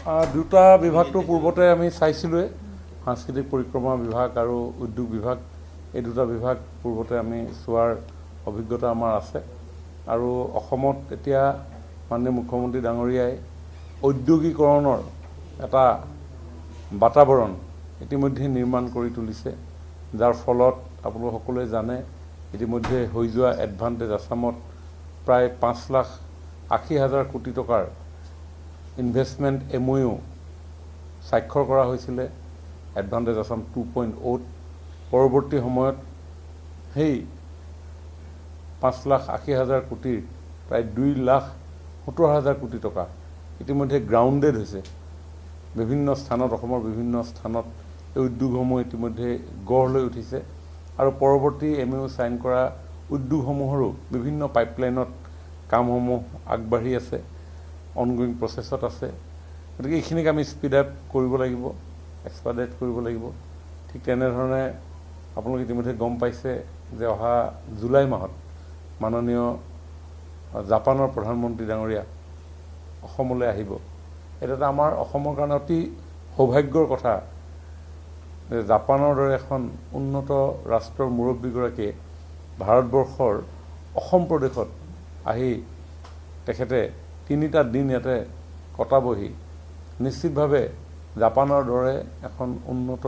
দুটা বিভাগটো পূৰ্বতে আমি চাইছিলোৱে সাংস্কৃতিক পৰিক্ৰমা বিভাগ আৰু উদ্যোগ বিভাগ এই দুটা বিভাগ পূৰ্বতে আমি চোৱাৰ অভিজ্ঞতা আমাৰ আছে আৰু অসমত এতিয়া মাননীয় মুখ্যমন্ত্ৰী ডাঙৰীয়াই ঔদ্যোগিকৰণৰ এটা বাতাবৰণ ইতিমধ্যে নিৰ্মাণ কৰি তুলিছে যাৰ ফলত আপোনালোক সকলোৱে জানে ইতিমধ্যে হৈ যোৱা এডভান্টেজ আসামত প্ৰায় 5,80,000 কোটি টকাৰ ইনভেষ্টমেণ্ট MOU স্বাক্ষৰ কৰা হৈছিলে এডভান্টেজ আসাম 2.0 পৰৱৰ্তী সময়ত সেই 5,80,000 কোটিৰ প্ৰায় 2,70,000 কোটি টকা ইতিমধ্যে গ্ৰাউণ্ডেড হৈছে বিভিন্ন স্থানত অসমৰ বিভিন্ন স্থানত এই উদ্যোগসমূহ ইতিমধ্যে গঢ় লৈ উঠিছে আৰু পৰৱৰ্তী MOU সাইন কৰা উদ্যোগসমূহৰো বিভিন্ন পাইপলাইনত কামসমূহ আগবাঢ়ি আছে অনগোয়িং প্ৰচেছত আছে গতিকে এইখিনিক আমি স্পীড আপ কৰিব লাগিব এক্সপাৰ্ডেট কৰিব লাগিব ঠিক তেনেধৰণে আপোনালোকে ইতিমধ্যে গম পাইছে যে অহা জুলাই মাহত মাননীয় জাপানৰ প্ৰধানমন্ত্ৰী ডাঙৰীয়া অসমলৈ আহিব এটা আমাৰ অসমৰ কাৰণে অতি সৌভাগ্যৰ কথা যে জাপানৰ দৰে এখন উন্নত ৰাষ্ট্ৰৰ মুৰব্বীগৰাকীয়ে ভাৰতবৰ্ষৰ অসম প্ৰদেশত আহি তেখেতে 3টা দিন ইয়াতে কটাবহি নিশ্চিতভাৱে জাপানৰ দৰে এখন উন্নত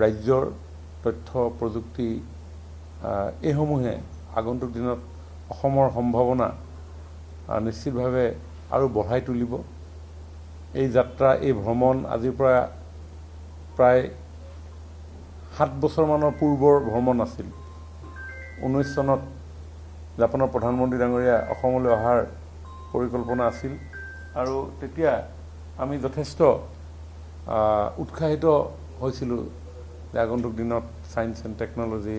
ৰাজ্যৰ তথ্য প্ৰযুক্তি এইসমূহে আগন্তুক দিনত অসমৰ সম্ভাৱনা নিশ্চিতভাৱে আৰু বঢ়াই তুলিব এই যাত্ৰা এই ভ্ৰমণ আজিৰ পৰা প্ৰায় 7 বছৰমানৰ পূৰ্বৰ ভ্ৰমণ আছিল 19 চনত জাপানৰ প্ৰধানমন্ত্ৰী ডাঙৰীয়া অসমলৈ অহাৰ পৰিকল্পনা আছিল আৰু তেতিয়া আমি যথেষ্ট উৎসাহিত হৈছিলোঁ যে আগন্তুক দিনত science and technology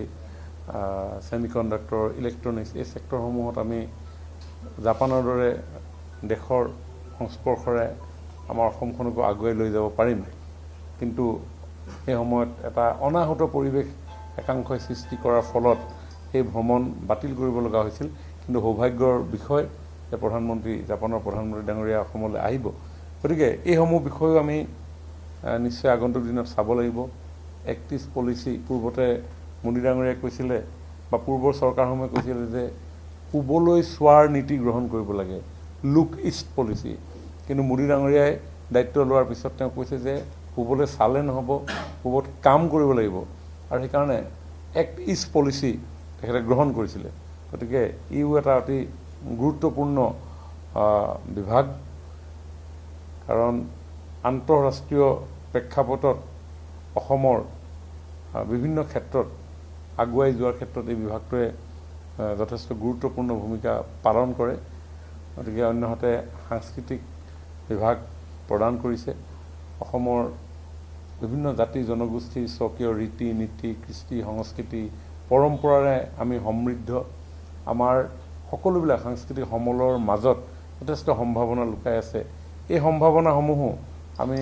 semiconductor electronics এই সেক্টৰসমূহত আমি জাপানৰ দৰে দেশৰ সংস্পৰ্শৰে আমাৰ অসমখনকো আগুৱাই লৈ যাব পাৰিম কিন্তু সেই সময়ত এটা অনাহুত পৰিৱেশ একাংশই সৃষ্টি কৰাৰ ফলত এই ভ্ৰমণ বাতিল কৰিব লগা হৈছিল কিন্তু সৌভাগ্যৰ বিষয় যে জাপানৰ প্ৰধানমন্ত্ৰী ডাঙৰীয়া অসমলৈ আহিব গতিকে এইসমূহ বিষয়ও আমি নিশ্চয় আগন্তুক দিনত চাব লাগিব এক্টিভ পলিচি পূৰ্বতে মোদী ডাঙৰীয়াই কৈছিলে বা পূৰ্বৰ চৰকাৰসমূহে কৈছিলে যে পূবলৈ চোৱাৰ নীতি গ্ৰহণ কৰিব লাগে লুক ইষ্ট পলিচি কিন্তু মোদী ডাঙৰীয়াই দায়িত্ব লোৱাৰ পিছত তেওঁ কৈছে যে পূবলৈ চালে নহ'ব পূবত কাম কৰিব লাগিব আৰু সেইকাৰণে এক্ট ইষ্ট পলিচি তেখেতে গ্ৰহণ কৰিছিলে গতিকে ইও এটা অতি গুৰুত্বপূৰ্ণ বিভাগ কাৰণ আন্তঃৰাষ্ট্ৰীয় প্ৰেক্ষাপটত অসমৰ বিভিন্ন ক্ষেত্ৰত আগুৱাই যোৱাৰ ক্ষেত্ৰত এই বিভাগটোৱে যথেষ্ট গুৰুত্বপূৰ্ণ ভূমিকা পালন কৰে গতিকে অন্যহাতে সাংস্কৃতিক বিভাগ প্ৰদান কৰিছে অসমৰ বিভিন্ন জাতি জনগোষ্ঠীৰ স্বকীয় ৰীতি নীতি কৃষ্টি সংস্কৃতি পৰম্পৰাৰে আমি সমৃদ্ধ আমাৰ সকলোবিলাক সাংস্কৃতিক সমলৰ মাজত যথেষ্ট সম্ভাৱনা লুকাই আছে এই সম্ভাৱনাসমূহো আমি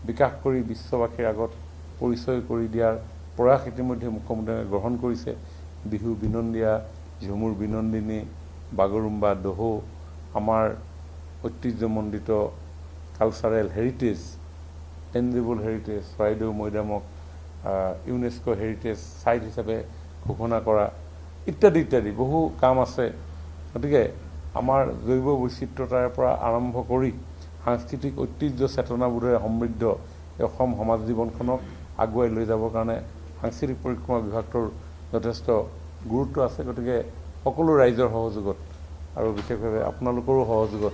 বিকাশ কৰি বিশ্ববাসীৰ আগত পৰিচয় কৰি দিয়াৰ প্ৰয়াস ইতিমধ্যে মুখ্যমন্ত্ৰীয়ে গ্ৰহণ কৰিছে বিহু বিনন্দিয়া ঝুমুৰ বিনন্দিনী বাগৰুম্বা দহৌ আমাৰ ঐতিহ্যমণ্ডিত cultural heritage tangible heritage Charaideo মৈদামক ইউনেস্কো হেৰিটেজ সাইট হিচাপে ঘোষণা কৰা ইত্যাদি ইত্যাদি বহু কাম আছে গতিকে আমাৰ জৈৱ বৈচিত্ৰতাৰ পৰা আৰম্ভ কৰি সাংস্কৃতিক ঐতিহ্য চেতনাবোধেৰে সমৃদ্ধ এই অসম সমাজ জীৱনখনক আগুৱাই লৈ যাবৰ কাৰণে সাংস্কৃতিক পৰিক্ৰমা বিভাগটোৰ যথেষ্ট গুৰুত্ব আছে গতিকে সকলো ৰাইজৰ সহযোগত আৰু বিশেষভাৱে আপোনালোকৰো সহযোগত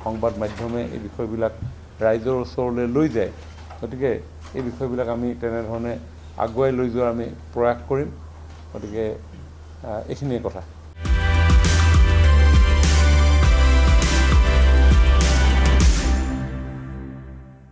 সংবাদ মাধ্যমে এই বিষয়বিলাক ৰাইজৰ ওচৰলৈ লৈ যায় গতিকে এই বিষয়বিলাক আমি তেনেধৰণে আগুৱাই লৈ যোৱাৰ আমি প্ৰয়াস কৰিম গতিকে এইখিনিয়ে কথা